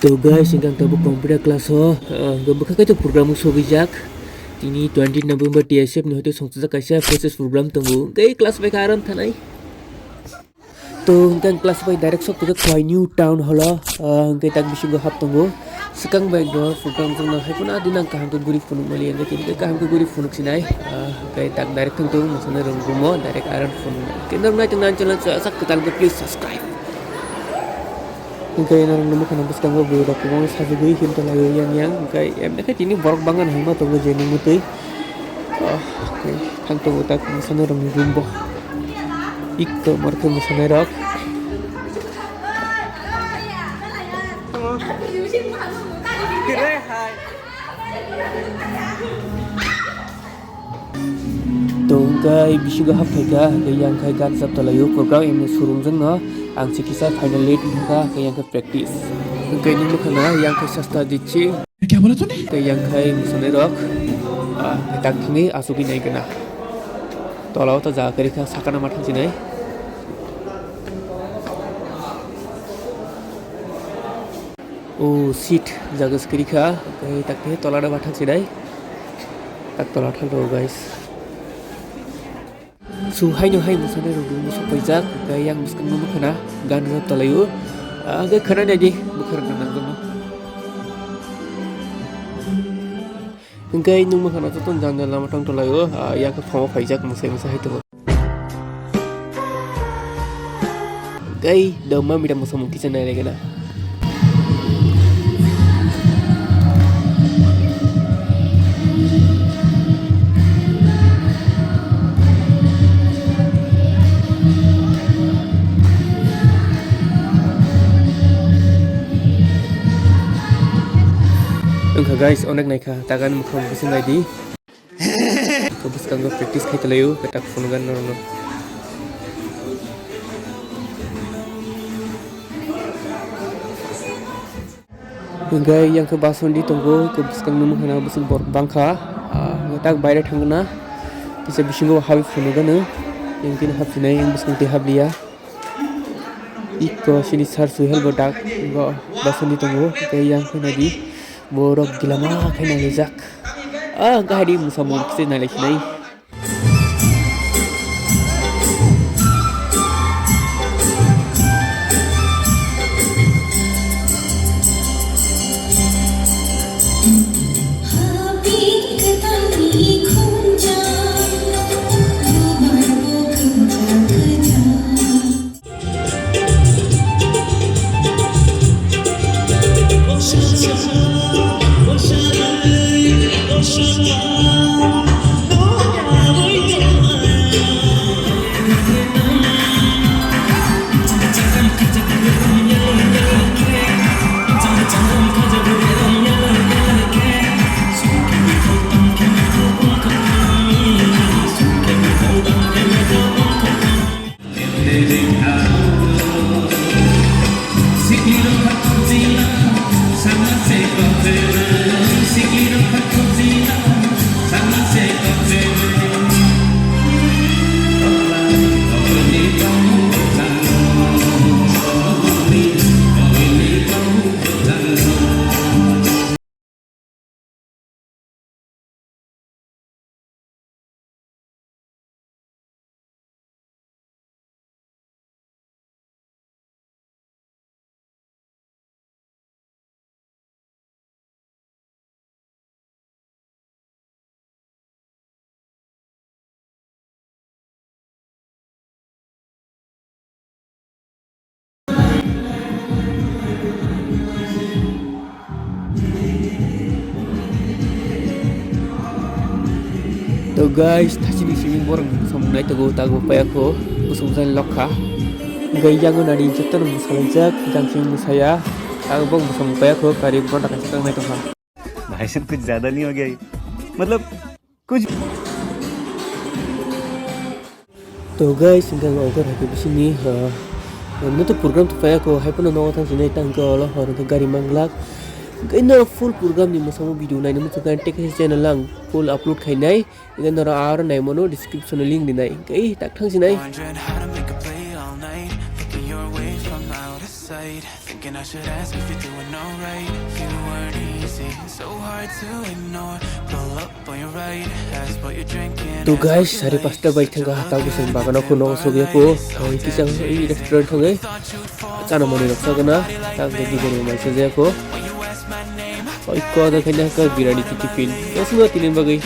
तो guys, hinggang tabu computer class ho, gabaka kaito program sobijak. Tini 20 November TSF ni hote songsa kaisa process program tunggu. Gai class by karam thanai. तो hinggang class by direct sok tuga kwai new town holo, gai tak bisu hap tunggu. Sekang by door program tunggu hai puna dinang kaham tu guri phone mali anga kini kaham tu guri phone sinai. Gai tak direct tunggu masana ronggumo direct aran phone. Kendor nai tengah channel sak ketal please subscribe. Ingkai nang nemu kana bus kanggo be dak mo sa jugui him to layo yang ingkai em nak tini borok bangan hima to go jeni mutui okay thang to tak masana rong rumbo ik to mar ko masana rak to ingkai bisuga hapaiga yang kai gan sab to layo program em surum jeng no ang sikisa final lead का yang ke practice kayaknya mukana yang ke sasta dici क्या बोला तूने yang kai musane rok tak thani asubi nai kana tolaw ta ja kari ka sakana ma thangsi nai o seat jagas kari ka kai tak the tolada ba thangsi nai tak tola thal ro guys su hai no hai musane ro musu paijak kai yang muskan mukana gan ro tolayu agak keren aja bukan renang dulu. Engkai nung makan atau tuh jangan lama tong tolayo yang ke form pajak musai itu. Engkai doma mira musa mungkin sana lagi na. Engkau guys, onak naik kah? Takkan muka musim lagi. Kau bus kanggo practice kai telayu, ketak funugan norno. Engkai yang ke basun di tunggu, kau bus kanggo muka bus bor bangka, ketak bayar tanggana, bisa bisingo habis funugan yang kini habis naik yang bus kanggo hablia. Iko sini sar suhel bodak, go basun di tunggu, engkai yang ke nadi. Borok gila mah kayak nalizak. Gak hari musa mau kisah nalik nai. To guys, tadi di sini borong sampai tago payah ko, busuk saya lokha. Gaya yang nadi jatuh musalajak, jangking musaya, aku bong busuk payah ko, kari bong tak kasih kami tuh. भाई साहब कुछ ज्यादा नहीं हो गया ये? मतलब कुछ तो guys, hingga ngobrol lagi di sini, itu program tuh payah ko, hai pun nonton sini tanggal lah, orang gari manglak. Kena full program ni masa mau video nai namun sekarang take channel lang full upload kai nai dengan nara ar nai mono description link di nai kai tak thang si nai you're away from out of sight. Thinking I should ask if you're doing alright. You weren't easy, so hard to ignore. Pull up on your right, ask what you're drinking. तो guys 5:30 bike थांगा तागुसन बागानाव खुनो सगियाको किसां restaurant थांगै चाना मनि रखसागोना तागो गिबोनो माइसे जायाको ओइ को दा खाइना का बिरानी tiffin यसमा तिलिन बागै